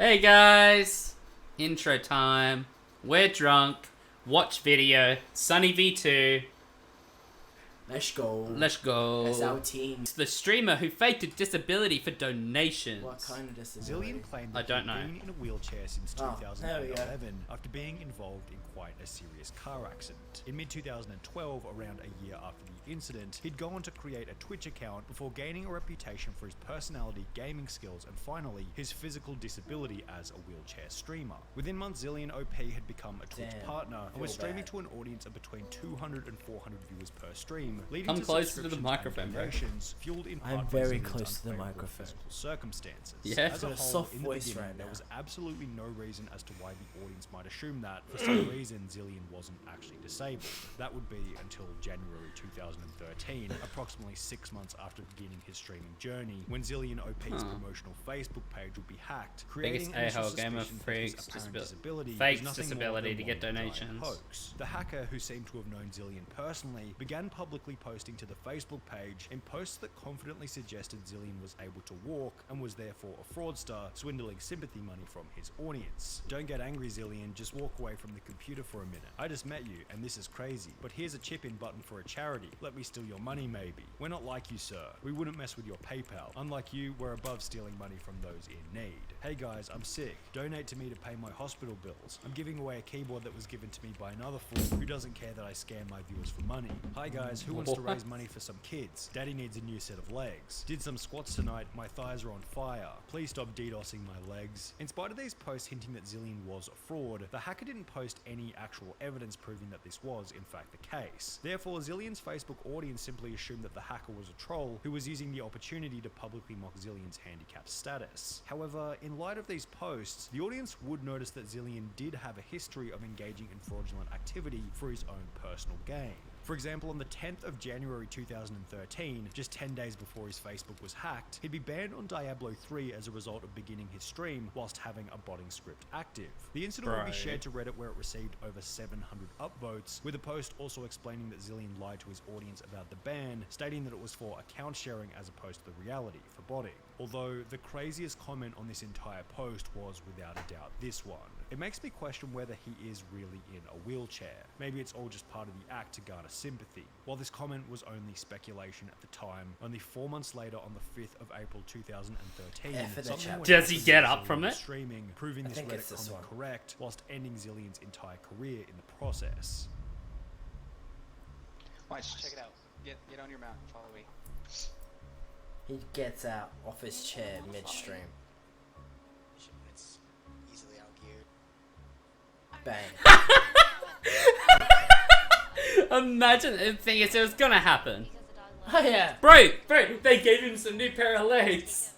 Hey guys! Intro time. We're drunk. Watch video. Sunny V2. Let's go. Let's go. That's our team. It's the streamer who faked a disability for donations. What kind of disability? Zillion claimed I that don't he'd know. been in a wheelchair since Oh, there we go. 2011 after being involved in quite a serious car accident. In mid-2012, around a year after the incident, he'd go on to create a Twitch account before gaining a reputation for his personality, gaming skills, and finally, his physical disability as a wheelchair streamer. Within months, Zillion OP had become a Twitch partner and was streaming to an audience of between 200 and 400 viewers per stream, leading Come to closer to the subscriptions microphone, and bro. donations, fueled in part I'm by very Zillion's close to the unfavorable microphone. physical circumstances. Yeah. As a Got a whole, soft in the voice beginning, right there now. was absolutely no reason as to why the audience might assume that, for some reason, Zillion wasn't actually disabled. That would be until January 2013, approximately 6 months after beginning his streaming journey, when Zillion OP's promotional Facebook page would be hacked, creating Biggest initial a-hole game of suspicion that freaks, his apparent disability was fakes nothing more disability than to one get giant donations. hoax. The hacker, who seemed to have known Zillion personally, began publicly posting to the Facebook page in posts that confidently suggested Zillion was able to walk and was therefore a fraudster, swindling sympathy money from his audience. Don't get angry, Zillion, just walk away from the computer for a minute. I just met you, and this is crazy, but here's a chip-in button for a charity. Let me steal your money, maybe. We're not like you, sir. We wouldn't mess with your PayPal. Unlike you, we're above stealing money from those in need. Hey guys, I'm sick. Donate to me to pay my hospital bills. I'm giving away a keyboard that was given to me by another fool who doesn't care that I scam my viewers for money. Hi guys, who wants to raise money for some kids? Daddy needs a new set of legs. Did some squats tonight, my thighs are on fire. Please stop DDoSing my legs. In spite of these posts hinting that Zillion was a fraud, the hacker didn't post any actual evidence proving that this was in fact the case. Therefore, Zillion's Facebook audience simply assumed that the hacker was a troll who was using the opportunity to publicly mock Zillion's handicapped status. However, in light of these posts, the audience would notice that Zillion did have a history of engaging in fraudulent activity for his own personal gain. For example, on the 10th of January 2013, just 10 days before his Facebook was hacked, he'd be banned on Diablo 3 as a result of beginning his stream whilst having a botting script active. The incident would be shared to Reddit, where it received over 700 upvotes, with a post also explaining that Zillion lied to his audience about the ban, stating that it was for account sharing as opposed to the reality for botting. Although the craziest comment on this entire post was without a doubt this one. It makes me question whether he is really in a wheelchair. Maybe it's all just part of the act to garner sympathy. While this comment was only speculation at the time, only 4 months later, on the 5th of April 2013, something went Does he out get with up from Zillion it? streaming, proving this Reddit comment correct, whilst ending Zillion's entire career in the process. Watch, check it out. Get on your mount. Follow me. He gets out off his chair mid-stream. It's easily outgeared. Bang. Imagine the thing is, it was gonna happen. Oh yeah. Bro, they gave him some new pair of legs.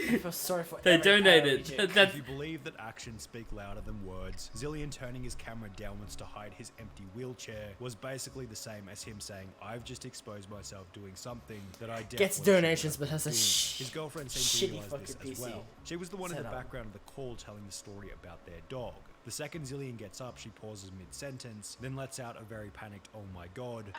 I feel sorry for They every donated. paralegic. That's If you believe that actions speak louder than words, Zillion turning his camera downwards to hide his empty wheelchair was basically the same as him saying, "I've just exposed myself doing something that I definitely Gets shouldn't donations, have but has a been doing." His girlfriend seemed to shitty realize this fucking as PC well. She was the one in the setup. background of the call telling the story about their dog. The second Zillion gets up, she pauses mid-sentence, then lets out a very panicked "oh my god,"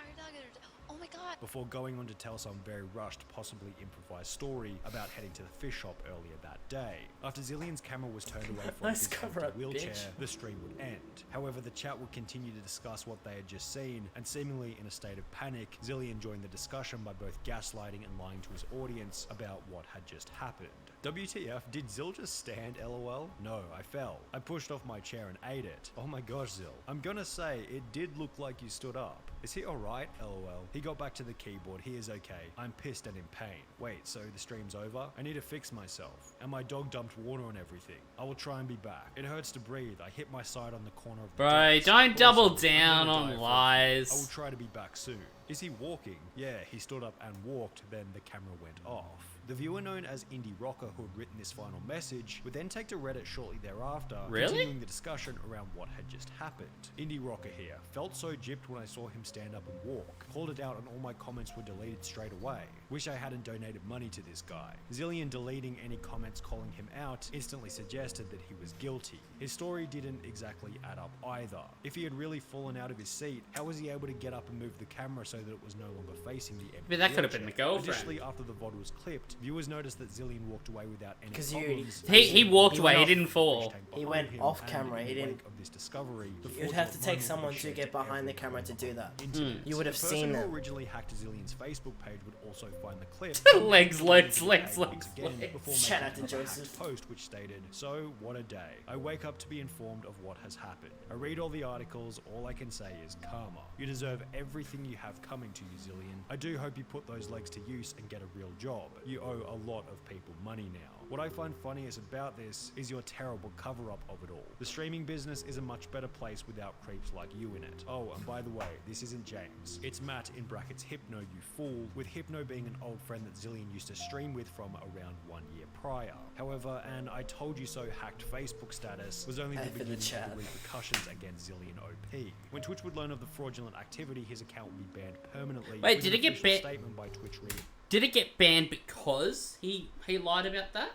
Oh my god. before going on to tell some very rushed, possibly improvised story about heading to the fish shop earlier that day. After Zillion's camera was turned away from Nice his cover empty up, wheelchair, bitch. the stream would end. However, the chat would continue to discuss what they had just seen, and seemingly in a state of panic, Zillion joined the discussion by both gaslighting and lying to his audience about what had just happened. WTF, did Zill just stand, LOL? No, I fell. I pushed off my chair and ate it. Oh my gosh, Zill. I'm gonna say, it did look like you stood up. Is he alright? LOL. He got back to the keyboard. He is okay. I'm pissed and in pain. Wait, so the stream's over? I need to fix myself. And my dog dumped water on everything. I will try and be back. It hurts to breathe. I hit my side on the corner of the Bro, desk. don't Also, double I'm gonna down die on for it. lies. I will try to be back soon. Is he walking? Yeah, he stood up and walked, then the camera went off. The viewer known as Indie Rocker, who had written this final message, would then take to Reddit shortly thereafter, Really? continuing the discussion around what had just happened. Indie Rocker here. Felt so gypped when I saw him stand up and walk. Called it out and all my comments were deleted straight away. Wish I hadn't donated money to this guy. Zillion deleting any comments calling him out instantly suggested that he was guilty. His story didn't exactly add up either. If he had really fallen out of his seat, how was he able to get up and move the camera so that it was no longer facing the empty But that could have been the wheelchair? girlfriend. Additionally, after the VOD was clipped, viewers noticed that Zillion walked away without any 'Cause problems. He walked He away, went he off- didn't fall. He went off camera, he In the didn't- wake of this discovery, the You'd have to fraudulent take moment someone was to shared get behind the everyone camera to on do that. the internet. You would have The person seen who them. originally hacked Zillion's Facebook page would also find the clip. Legs, legs, legs, Once legs, again, legs. before Shout making out to another hacked Joseph. post which stated, "So what a day. I wake up to be informed of what has happened. I read all the articles. All I can say is karma. You deserve everything you have coming to you, Zillion. I do hope you put those legs to use and get a real job. You owe a lot of people money now. What I find funniest about this is your terrible cover-up of it all. The streaming business is a much better place without creeps like you in it. Oh, and by the way, this isn't James. It's Matt in brackets Hypno, you fool, with Hypno being an old friend that Zillion used to stream with from around 1 year prior. However, an I told you so hacked Facebook status was only the F in the beginning of chat. the repercussions against Zillion OP. When Twitch would learn of the fraudulent activity, his account would be banned permanently. Wait, with did an it get official ban- statement by Twitch reading, Did it get banned because he lied about that?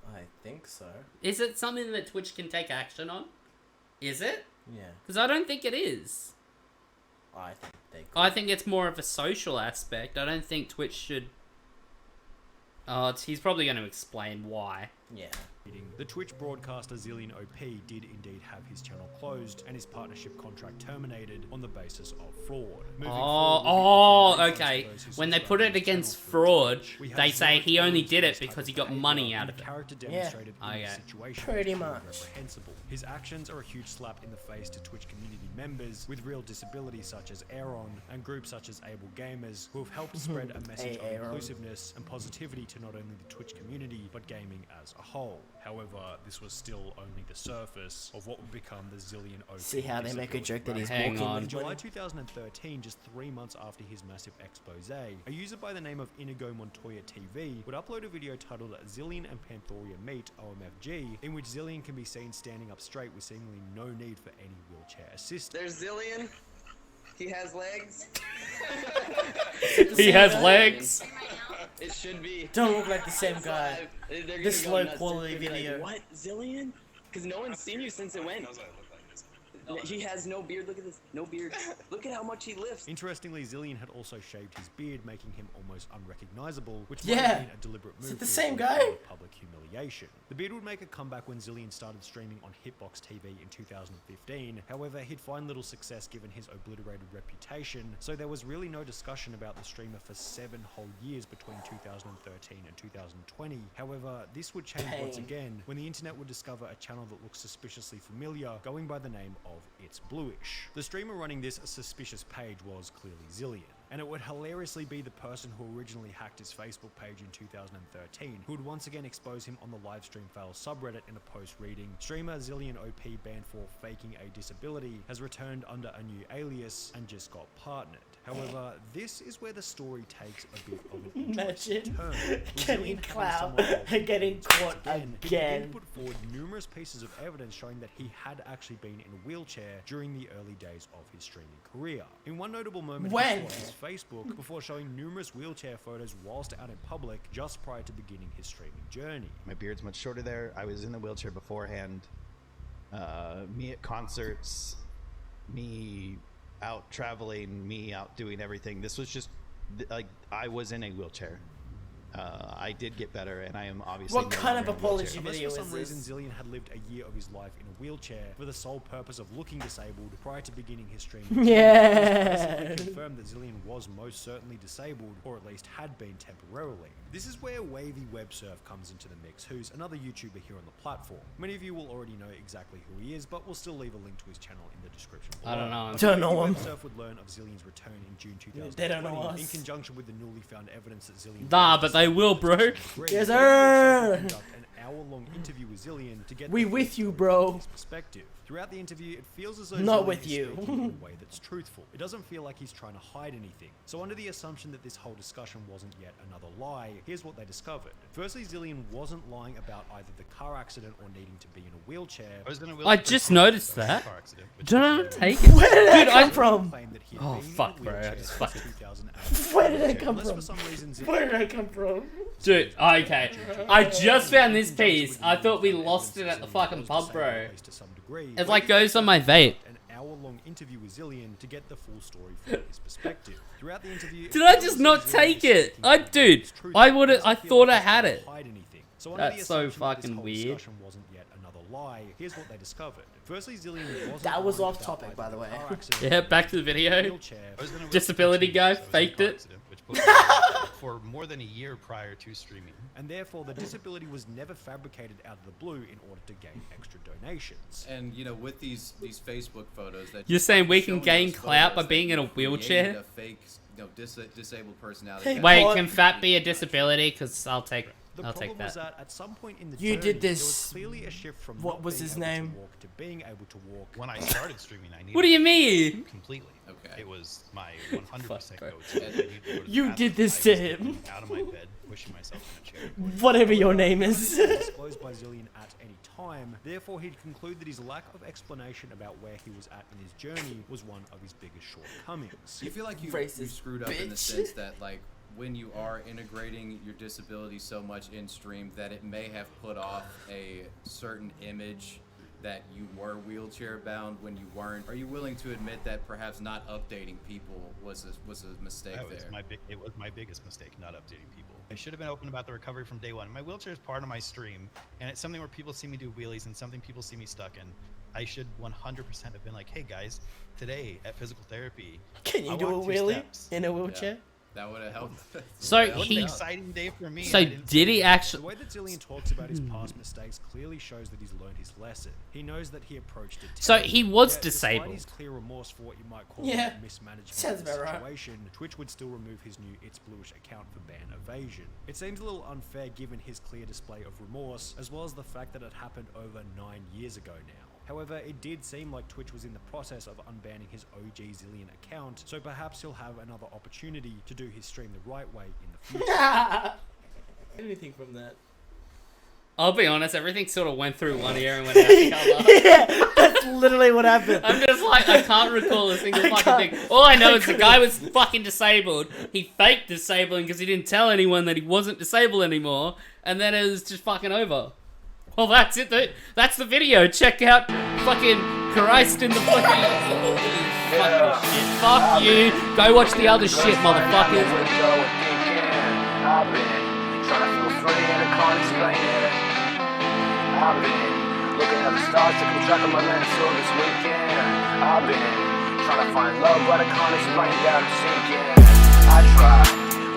I think so. Is it something that Twitch can take action on? Is it? Yeah, Because I don't think it is. I think they could. I think it's more of a social aspect. I don't think Twitch should... Oh, he's probably going to explain why. Yeah. The Twitch broadcaster Zillion OP did indeed have his channel closed and his partnership contract terminated on the basis of fraud. Moving forward, Oh, we can okay. for those who When they subscribe put to it his against channel fraud, Twitch. We have they say zero he only tolerance did for it this type because he of got behavior, money out and of the it. character Yeah. demonstrated in Okay. this situation Pretty is much. reprehensible. His actions are a huge slap in the face to Twitch community members with real disabilities such as Aaron and groups such as Able Gamers who have helped spread a message Hey, of Aaron. inclusiveness and positivity to not only the Twitch community but gaming as a whole. However, this was still only the surface of what would become the Zillion OP. See how they make a joke that he's Hang walking on. In with July money? 2013, just 3 months after his massive expose, a user by the name of Inigo Montoya TV would upload a video titled Zillion and Panthoria Meet OMFG, in which Zillion can be seen standing up straight with seemingly no need for any wheelchair assistance. There's Zillion. He has legs. He has legs. It should be. Don't look like the same guy. Live. They're gonna This go low nuts. quality They're gonna be video. like, what? Zillion? Because no one's seen you since it went. He has no beard. Look at this. No beard. Look at how much he lifts. Interestingly, Zillion had also shaved his beard, making him almost unrecognizable, which Yeah. might have been a deliberate Is move it the to same avoid guy? further public humiliation. The beard would make a comeback when Zillion started streaming on Hitbox TV in 2015. However, he'd find little success given his obliterated reputation, so there was really no discussion about the streamer for 7 whole years between 2013 and 2020. However, this would change once Pain. again when the internet would discover a channel that looks suspiciously familiar, going by the name of It's Bluish. The streamer running this suspicious page was clearly Zillion, and it would hilariously be the person who originally hacked his Facebook page in 2013 who would once again expose him on the livestream fail subreddit in a post reading, "Streamer Zillion OP banned for faking a disability, has returned under a new alias and just got partnered." However, this is where the story takes a bit of an interesting Imagine turn. With getting Zillion having clout someone else and getting caught He then again. put forward numerous pieces of evidence showing that he had actually been in a wheelchair during the early days of his streaming career. In one notable moment, When? he swapped his Facebook before showing numerous wheelchair photos whilst out in public just prior to beginning his streaming journey. My beard's much shorter there. I was in the wheelchair beforehand. Me at concerts, me out traveling, me out doing everything. This was just like I was in a wheelchair. I did get better, and I am obviously. What no kind of longer in a wheelchair. apology Unless video for some is reason this? Zillion had lived a year of his life in a wheelchair for the sole purpose of looking disabled prior to beginning his streaming journey, Yeah. it was confirmed that Zillion was most certainly disabled, or at least had been temporarily. This is where Wavy WebSurf comes into the mix, who's another YouTuber here on the platform. Many of you will already know exactly who he is, but we'll still leave a link to his channel in the description below. I don't know. Don't know him. WebSurf would learn of Zillion's return in June 2020 They don't know us. in conjunction with the newly found evidence that Zillion Nah, but they will, bro. Yes, sir. Conduct an hour-long interview with Zillion to get We the with full you, story bro. from his perspective. Throughout the interview, it feels as though Not Zillion with is you. speaking in a way that's truthful. It doesn't feel like he's trying to hide anything. So under the assumption that this whole discussion wasn't yet another lie, here's what they discovered. Firstly, Zillion wasn't lying about either the car accident or needing to be in a wheelchair. I just noticed that. Car accident, which Don't take it. Where did that Dude, come from? Claimed that he had Oh, been in a fuck, bro, I wheelchair just since fucking- 2008. Where did that come Unless from? for some reason Zillion Where did that come from? Dude, okay. I just found this piece. I thought we lost it at the fucking pub, bro. It like goes on my vape. An hour-long interview with Zillion to get the full story from his perspective. Throughout the interview, Did I just not take it? Dude, I thought I had it. So under the That's so assumption that this fucking whole weird. discussion wasn't yet another lie. Here's what they discovered. Firstly, Zillion wasn't That was lying off about topic, either by the way. car accident Yeah, or back to the video. wheelchair. Disability guy faked it. For more than a year prior to streaming. And therefore, the disability was never fabricated out of the blue in order to gain extra donations. And you know, with these Facebook photos that You're saying we can showing gain those clout by photos being that in a you created wheelchair? a fake, disabled personality. Hey, Wait, What? can fat be a disability? Because I'll take The I'll problem take was that. that at some point in the You journey, did there this- was clearly a shift from what not was being his able to name? walk to being able to walk. When I started streaming, I needed What do you mean? completely. Okay. It was my 100% Fuck, go-to. I needed to go to the You bathroom. did this I to was him. getting out of my bed, pushing myself in a chair. Whatever your name is. Disclosed by Zillion at any time. Therefore, he'd conclude that his lack of explanation about where he was at in his journey was one of his biggest shortcomings. Do you feel like you Racist screwed up in the bitch. sense that, like, when you are integrating your disability so much in stream that it may have put off a certain image that you were wheelchair bound when you weren't? Are you willing to admit that perhaps not updating people was a mistake That was there? it was my biggest mistake, not updating people. I should have been open about the recovery from day one. My wheelchair is part of my stream, and it's something where people see me do wheelies and something people see me stuck in. I should 100% have been like, hey guys, today at physical therapy, Can you I do a walked 2 wheelie steps. in a wheelchair? That would have helped. So It was an he. exciting day for me. So I didn't did he The actually? way that Zillion talks about his past mistakes clearly shows that he's learned his lesson. He knows that he approached it. So he was Despite disabled. his clear remorse for what you might call Yeah. mismanagement Sounds of the about right. situation, Twitch would still remove his new It's Bluish account for ban evasion. It seems a little unfair given his clear display of remorse, as well as the fact that it happened over 9 years ago now. However, it did seem like Twitch was in the process of unbanning his OG Zillion account, so perhaps he'll have another opportunity to do his stream the right way in the future. Anything from that? I'll be honest. Everything sort of went through one ear and went out the other. Yeah, that's literally what happened. I'm just like, I can't recall a single I fucking can't- thing. All I know I is the couldn't. guy was fucking disabled. He faked disabling because he didn't tell anyone that he wasn't disabled anymore, and then it was just fucking over. Well, that's it. That's the video. Check out fucking Christ in the fucking fucking shit. Fuck you. Go watch the other shit, motherfuckers. I've been trying to feel free and I can't explain it. I've been looking at the stars to keep track of my mental this weekend. I've been trying to find love but I can't explain that I'm sinking. I try